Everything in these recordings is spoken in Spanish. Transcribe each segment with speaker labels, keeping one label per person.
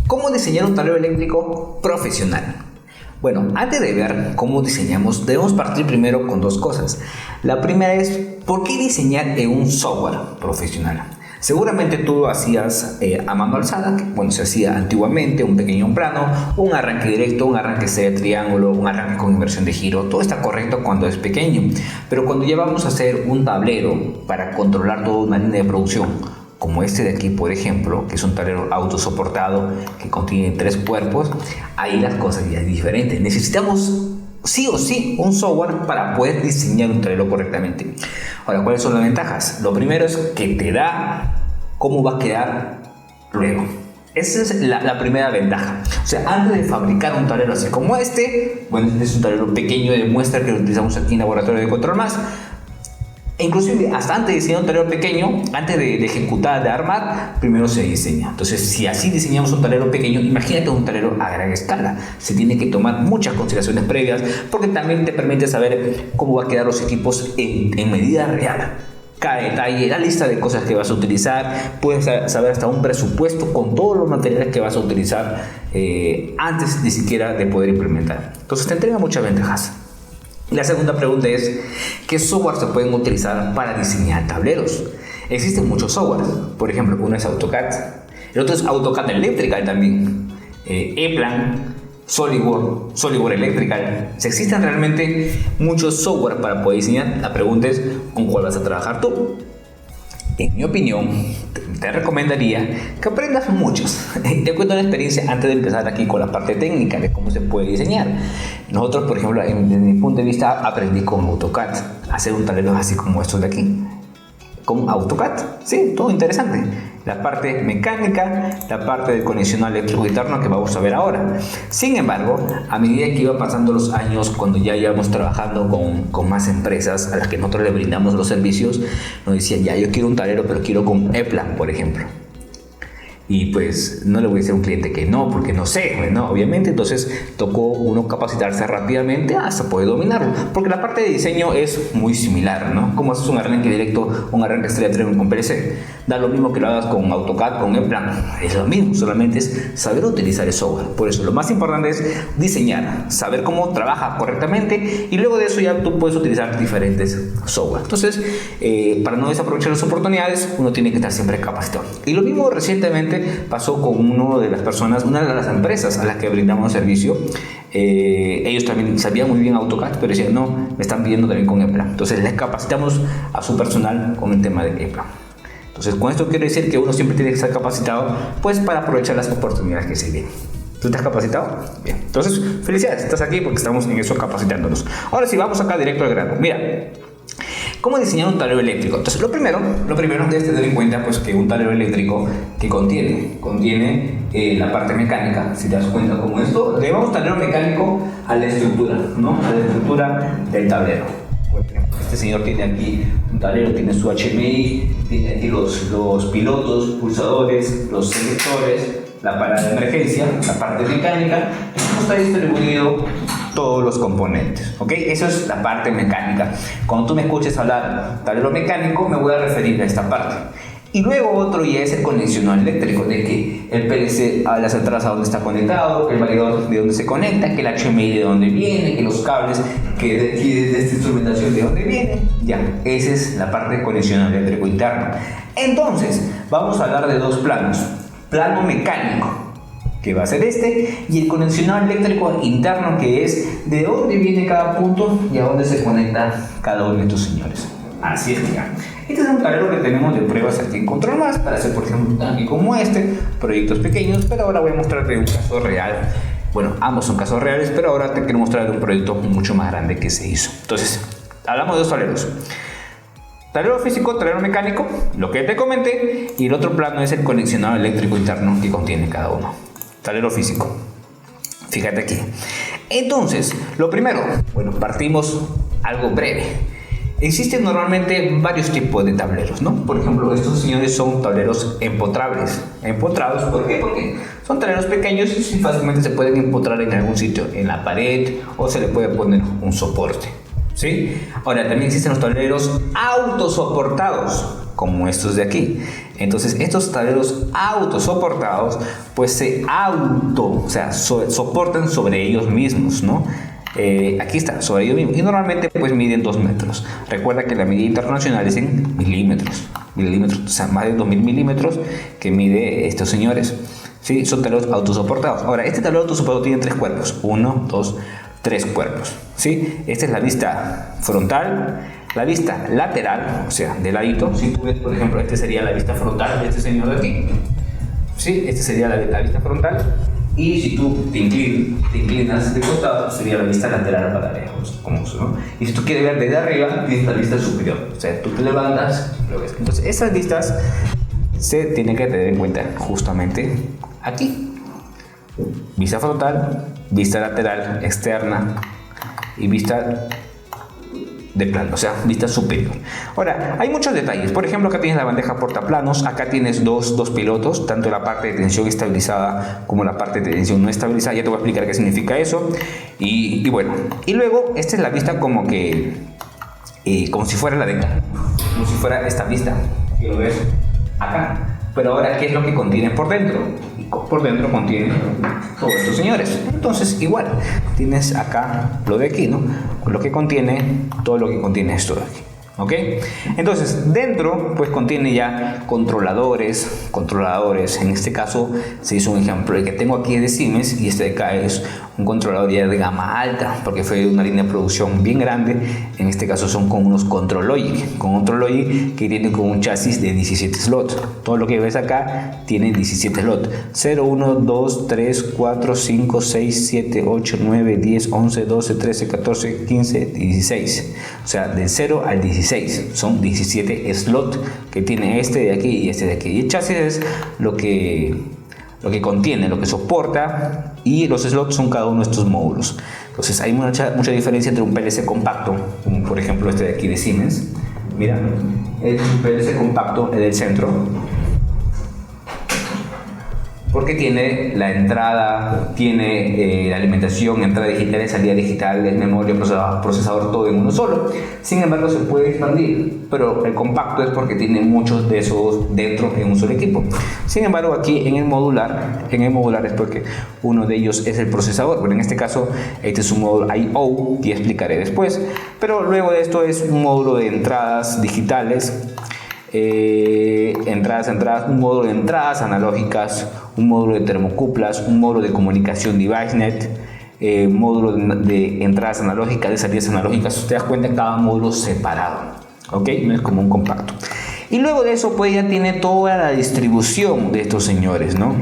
Speaker 1: ¿Cómo diseñar un tablero eléctrico profesional? Bueno, antes de ver cómo diseñamos, debemos partir primero con dos cosas. La primera es, ¿por qué diseñar en un software profesional? Seguramente tú lo hacías a mano alzada, que bueno, se hacía antiguamente, un pequeño plano, un arranque directo, un arranque serie de triángulo, un arranque con inversión de giro. Todo está correcto cuando es pequeño, pero cuando ya vamos a hacer un tablero para controlar toda una línea de producción, como este de aquí, por ejemplo, que es un tablero autosoportado que contiene 3 cuerpos, ahí las cosas ya es diferente. Necesitamos sí o sí un software para poder diseñar un tablero correctamente. Ahora, ¿cuáles son las ventajas? Lo primero es que te da cómo va a quedar luego. Esa es la primera ventaja. O sea, antes de fabricar un tablero así como este, bueno, este es un tablero pequeño de muestra que lo utilizamos aquí en Laboratorio de Control Más. E inclusive hasta antes de diseñar un tablero pequeño, antes de ejecutar, de armar, primero se diseña. Entonces, si así diseñamos un tablero pequeño, imagínate un tablero a gran escala. Se tiene que tomar muchas consideraciones previas porque también te permite saber cómo va a quedar los equipos en medida real. Cada detalle, la lista de cosas que vas a utilizar, puedes saber hasta un presupuesto con todos los materiales que vas a utilizar antes ni siquiera de poder implementar. Entonces te entrega muchas ventajas. La segunda pregunta es, ¿qué software se pueden utilizar para diseñar tableros? Existen muchos softwares, por ejemplo, uno es AutoCAD, el otro es AutoCAD Electrical también, ePlan, SolidWorks Electrical. Existen realmente muchos software para poder diseñar. La pregunta es, ¿con cuál vas a trabajar tú? En mi opinión, te recomendaría que aprendas muchos. Te cuento una experiencia antes de empezar aquí con la parte técnica de cómo se puede diseñar. Nosotros, por ejemplo, desde mi punto de vista, aprendí con AutoCAD a hacer un tablero así como estos de aquí. Con AutoCAD, sí, todo interesante. La parte mecánica, la parte del conexional eléctrico interno que vamos a ver ahora. Sin embargo, a medida que iban pasando los años, cuando ya íbamos trabajando con más empresas a las que nosotros le brindamos los servicios, nos decían, ya, yo quiero un tablero, pero quiero con ePlan, por ejemplo. Y pues no le voy a decir a un cliente que no, porque no sé, ¿no? Obviamente, entonces tocó uno capacitarse rápidamente hasta poder dominarlo, porque la parte de diseño es muy similar, ¿no? Como haces un arranque directo, un arranque estrella de tren con PLC, da lo mismo que lo hagas con AutoCAD, con ePlan, es lo mismo, solamente es saber utilizar el software. Por eso lo más importante es diseñar, saber cómo trabaja correctamente y luego de eso ya tú puedes utilizar diferentes software. Entonces, para no desaprovechar las oportunidades, uno tiene que estar siempre capacitado. Y lo mismo recientemente pasó con una de las empresas a las que brindamos servicio. Ellos también sabían muy bien AutoCAD, pero decían, no, me están pidiendo también con ePlan. Entonces les capacitamos a su personal con el tema de ePlan. Entonces con esto quiero decir que uno siempre tiene que estar capacitado, pues para aprovechar las oportunidades que se vienen. ¿Tú estás capacitado? Bien. Entonces, felicidades, estás aquí porque estamos en eso capacitándonos. Ahora sí, vamos acá directo al grano. Mira, ¿cómo diseñar un tablero eléctrico? Entonces, lo primero debes tener en cuenta pues, que un tablero eléctrico que contiene la parte mecánica. Si te das cuenta como esto, le llamamos tablero mecánico a la estructura, ¿no? A la estructura del tablero. Por ejemplo, este señor tiene aquí un tablero, tiene su HMI, tiene aquí los pilotos, pulsadores, los selectores, la parada de emergencia, la parte mecánica, y cómo está distribuido todos los componentes, ¿ok? Eso es la parte mecánica. Cuando tú me escuches hablar tablero mecánico, me voy a referir a esta parte. Y luego otro ya es el conexional eléctrico, de que el PLC a las entradas a dónde está conectado, el validador de dónde se conecta, que el HMI de dónde viene, que los cables que de esta instrumentación de dónde viene. Ya, esa es la parte de conexional eléctrico interno. Entonces, vamos a hablar de dos planos. Plano mecánico, que va a ser este, y el conexional eléctrico interno, que es de dónde viene cada punto y a dónde se conecta cada uno de estos señores. Así es, mira. Este es un tablero que tenemos de pruebas aquí en Control Más para hacer, por ejemplo, un tanque como este, proyectos pequeños, pero ahora voy a mostrarte un caso real. Bueno, ambos son casos reales, pero ahora te quiero mostrar un proyecto mucho más grande que se hizo. Entonces, hablamos de dos tableros. Tablero físico, tablero mecánico, lo que te comenté, y el otro plano es el conexionado eléctrico interno que contiene cada uno. Tablero físico. Fíjate aquí. Entonces, lo primero, bueno, partimos algo breve. Existen normalmente varios tipos de tableros, ¿no? Por ejemplo, estos señores son tableros empotrables. ¿Empotrados por qué? Porque son tableros pequeños y fácilmente se pueden empotrar en algún sitio, en la pared, o se le puede poner un soporte, ¿sí? Ahora, también existen los tableros autosoportados, como estos de aquí. Entonces estos tableros autosoportados pues soportan sobre ellos mismos, ¿no? Aquí está, sobre ellos mismos, y normalmente pues miden 2 metros. Recuerda que la medida internacional es en milímetros, o sea, más de 2000 milímetros que mide estos señores. Sí, son tableros autosoportados. Ahora, este tablero autosoportado tiene 3 cuerpos, 1, 2, 3 cuerpos. ¿Sí? Esta es la vista frontal, la vista lateral, o sea, de ladito. Si tú ves, por ejemplo, esta sería la vista frontal de este señor de aquí. ¿Sí? Esta sería la vista frontal. Y si tú te inclinas de costado, sería la vista lateral para lejos, como eso, ¿no? Y si tú quieres ver desde arriba, tienes la vista superior. O sea, tú te levantas, lo ves. Entonces, esas vistas se tienen que tener en cuenta justamente aquí. Vista frontal, vista lateral, externa y vista de plano, o sea, vista superior. Ahora, hay muchos detalles. Por ejemplo, acá tienes la bandeja portaplanos, acá tienes dos pilotos, tanto la parte de tensión estabilizada como la parte de tensión no estabilizada. Ya te voy a explicar qué significa eso. Y bueno, y luego esta es la vista como que, como si fuera la de acá, como si fuera esta vista, si lo ves acá. Pero ahora, ¿qué es lo que contiene por dentro? Por dentro contiene todos estos señores. Entonces, igual, tienes acá lo de aquí, ¿no? Lo que contiene, todo lo que contiene esto de aquí. ¿Ok? Entonces, dentro, pues contiene ya controladores. En este caso, se hizo un ejemplo. El que tengo aquí es de Siemens y este de acá es un controlador ya de gama alta, porque fue una línea de producción bien grande. En este caso son con unos Contrologic que tienen con un chasis de 17 slots. Todo lo que ves acá tiene 17 slots. 0, 1, 2, 3, 4, 5, 6, 7, 8, 9, 10, 11, 12, 13, 14, 15, 16. O sea, del 0 al 16. Son 17 slots que tiene este de aquí y este de aquí. Y el chasis es lo que contiene, lo que soporta, y los slots son cada uno de estos módulos. Entonces hay mucha diferencia entre un PLC compacto, como por ejemplo este de aquí de Siemens. Mira, es un PLC compacto en el centro, porque tiene la entrada, tiene la alimentación, entrada digital y salida digital, memoria, procesador, todo en uno solo. Sin embargo, se puede expandir, pero el compacto es porque tiene muchos de esos dentro en un solo equipo. Sin embargo, aquí en el modular es porque uno de ellos es el procesador. Bueno, en este caso, este es un módulo I/O, que explicaré después. Pero luego de esto es un módulo de entradas digitales, un módulo de entradas analógicas, un módulo de termocuplas, un módulo de comunicación DeviceNet, módulo de entradas analógicas, de salidas analógicas. Te das cuenta, cada módulo separado, ¿ok? No es como un compacto. Y luego de eso, pues ya tiene toda la distribución de estos señores, ¿no?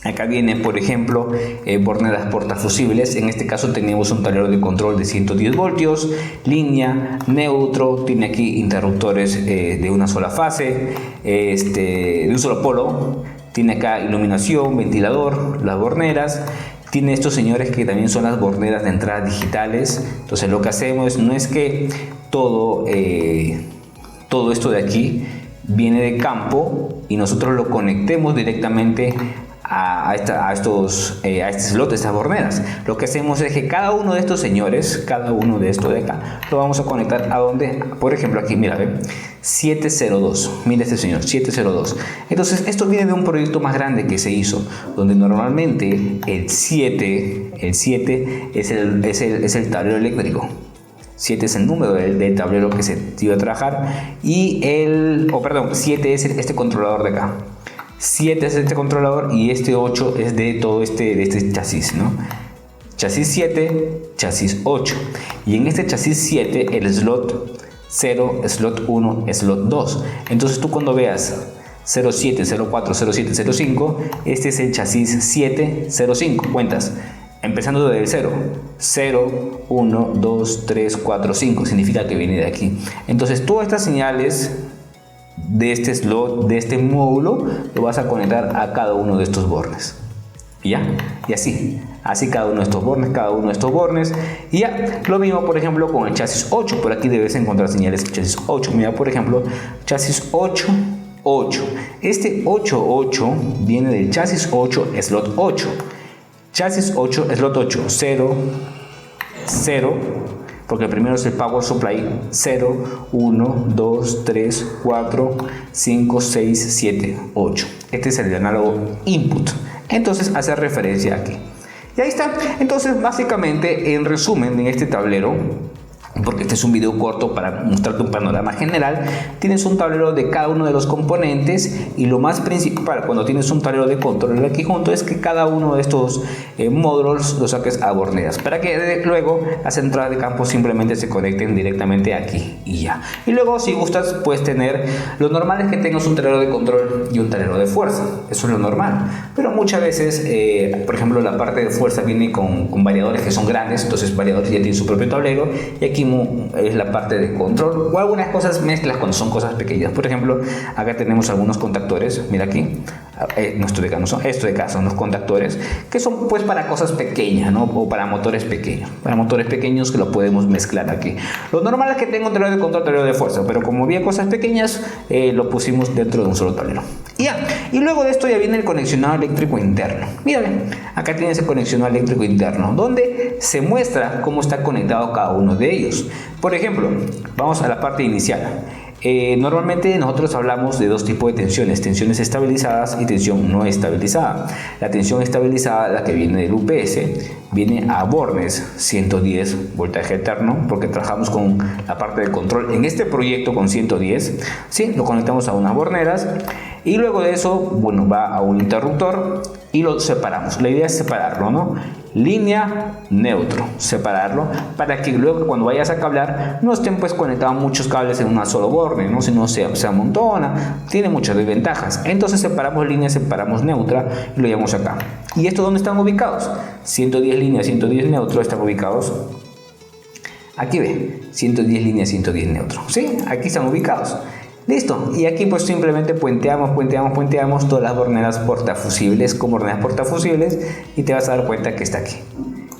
Speaker 1: Acá viene, por ejemplo, borneras portafusibles. En este caso tenemos un tablero de control de 110 voltios, línea, neutro. Tiene aquí interruptores de una sola fase, de un solo polo. Tiene acá iluminación, ventilador, las borneras. Tiene estos señores que también son las borneras de entrada digitales. Entonces lo que hacemos no es que todo esto de aquí viene de campo y nosotros lo conectemos directamente a este slot de estas borneras. Lo que hacemos es que cada uno de estos señores, cada uno de estos de acá, lo vamos a conectar a donde, por ejemplo aquí, mira, ¿ve? 702, mira este señor, 702. Entonces esto viene de un proyecto más grande que se hizo, donde normalmente el 7 es el tablero eléctrico. 7 es el número del tablero que se iba a trabajar, y 7 es este controlador de acá. 7 es este controlador y este 8 es de todo de este chasis, ¿no? Chasis 7, chasis 8. Y en este chasis 7 el slot 0, slot 1, slot 2. Entonces tú cuando veas 07, 04, 07, 05, este es el chasis 7, 05. Cuentas, empezando desde el 0. 0, 1, 2, 3, 4, 5. Significa que viene de aquí. Entonces todas estas señales de este slot, de este módulo, lo vas a conectar a cada uno de estos bornes. ¿Ya? Y así cada uno de estos bornes, y ya. Lo mismo, por ejemplo, con el chasis 8. Por aquí debes encontrar señales de chasis 8. Mira, por ejemplo, chasis 8, 8. Este 8, 8 viene del chasis 8, slot 8. Chasis 8, slot 8, 0, 0, porque primero es el power supply 0, 1, 2, 3, 4, 5, 6, 7, 8. Este es el análogo input. Entonces hace referencia aquí. Y ahí está. Entonces básicamente, en resumen, en este tablero, porque este es un video corto para mostrarte un panorama general, tienes un tablero de cada uno de los componentes, y lo más principal cuando tienes un tablero de control aquí junto es que cada uno de estos módulos los saques a borneas para que luego las entradas de campo simplemente se conecten directamente aquí y ya. Y luego, si gustas, puedes tener, lo normal es que tengas un tablero de control y un tablero de fuerza, eso es lo normal, pero muchas veces por ejemplo, la parte de fuerza viene con variadores que son grandes, entonces variadores ya tienen su propio tablero, y aquí es la parte de control, o algunas cosas mezclas cuando son cosas pequeñas. Por ejemplo, acá tenemos algunos contactores, mira aquí, esto de acá son los contactores que son pues para cosas pequeñas, ¿no? O para motores pequeños que lo podemos mezclar aquí. Lo normal es que tenga un tablero de control, tablero de fuerza, pero como había cosas pequeñas, lo pusimos dentro de un solo tablero. Y luego de esto ya viene el conexionado eléctrico interno. Mira, acá tienes el conexionado eléctrico interno, donde se muestra cómo está conectado cada uno de ellos. Por ejemplo, vamos a la parte inicial. Normalmente nosotros hablamos de dos tipos de tensiones: tensiones estabilizadas y tensión no estabilizada. La tensión estabilizada, la que viene del UPS, viene a bornes 110 voltaje alterno, porque trabajamos con la parte de control en este proyecto con 110, ¿sí? Lo conectamos a unas borneras, y luego de eso, bueno, va a un interruptor y lo separamos. La idea es separarlo, ¿no? Línea, neutro, separarlo para que luego, cuando vayas a cablar, no estén pues conectados muchos cables en una solo borne, ¿no? Si no se amontona, tiene muchas desventajas. Entonces separamos línea, separamos neutra y lo llevamos acá. ¿Y esto dónde están ubicados? 110 línea, 110 neutro están ubicados. Aquí ve, 110 línea, 110 neutro, ¿sí? Aquí están ubicados. Listo, y aquí pues simplemente puenteamos todas las borneras portafusibles con borneras portafusibles, y te vas a dar cuenta que está aquí.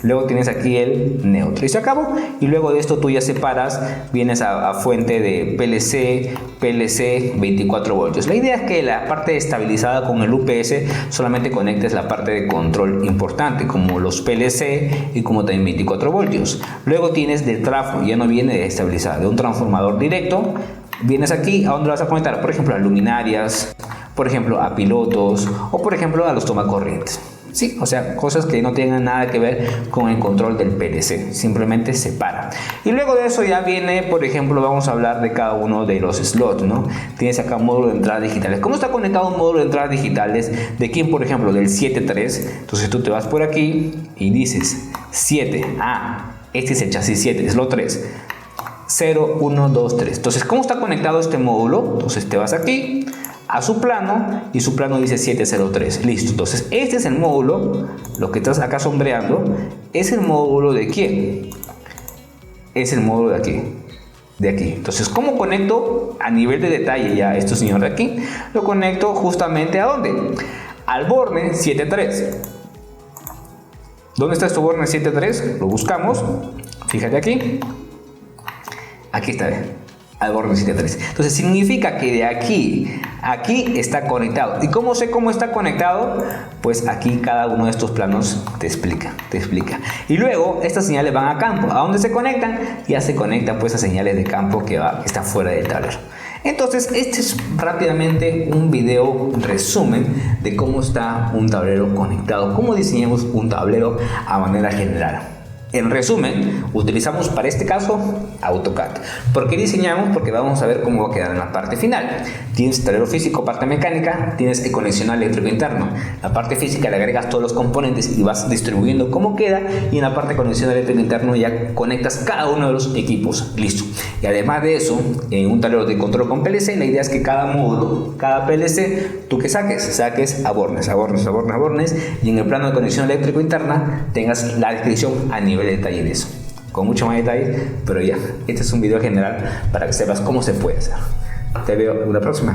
Speaker 1: Luego tienes aquí el neutro y se acabó. Y luego de esto tú ya separas, vienes a fuente de PLC 24 voltios. La idea es que la parte estabilizada con el UPS solamente conectes la parte de control importante, como los PLC y como también 24 voltios. Luego tienes del trafo, ya no viene de estabilizada, de un transformador directo. Vienes aquí, ¿a dónde vas a conectar? Por ejemplo, a luminarias, por ejemplo, a pilotos, o por ejemplo, a los tomacorrientes. Sí, o sea, cosas que no tengan nada que ver con el control del PLC, simplemente separa. Y luego de eso ya viene, por ejemplo, vamos a hablar de cada uno de los slots, ¿no? Tienes acá un módulo de entradas digitales. ¿Cómo está conectado un módulo de entradas digitales? ¿De quién? Por ejemplo, del 7.3. Entonces tú te vas por aquí y dices 7. Este es el chasis 7, slot 3. 0, 1, 2, 3. Entonces, ¿cómo está conectado este módulo? Entonces te vas aquí a su plano y su plano dice 703. Listo. Entonces, este es el módulo, lo que estás acá sombreando, es el módulo de quién. Es el módulo de aquí. De aquí. Entonces, ¿cómo conecto a nivel de detalle ya esto, señor, de aquí? Lo conecto justamente ¿a dónde? Al borne 73. ¿Dónde está este borne 73? Lo buscamos. Fíjate aquí. Aquí está, al borne 73. Entonces significa que de aquí a aquí está conectado. ¿Y cómo sé cómo está conectado? Pues aquí cada uno de estos planos te explica. Y luego estas señales van a campo. ¿A dónde se conectan? Ya se conectan pues a señales de campo que están fuera del tablero. Entonces, este es rápidamente un video resumen de cómo está un tablero conectado, cómo diseñamos un tablero a manera general. En resumen, utilizamos para este caso AutoCAD. ¿Por qué diseñamos? Porque vamos a ver cómo va a quedar en la parte final. Tienes tablero físico, parte mecánica, tienes el conexionado eléctrico interno. La parte física le agregas todos los componentes y vas distribuyendo cómo queda, y en la parte de conexionado eléctrico interno ya conectas cada uno de los equipos. Listo. Y además de eso, en un tablero de control con PLC, la idea es que cada módulo, cada PLC, tú que saques a bornes, y en el plano de conexión eléctrico interna tengas la descripción a nivel de detalle de eso, con mucho más detalle, pero ya, este es un video general para que sepas cómo se puede hacer. Te veo en la próxima.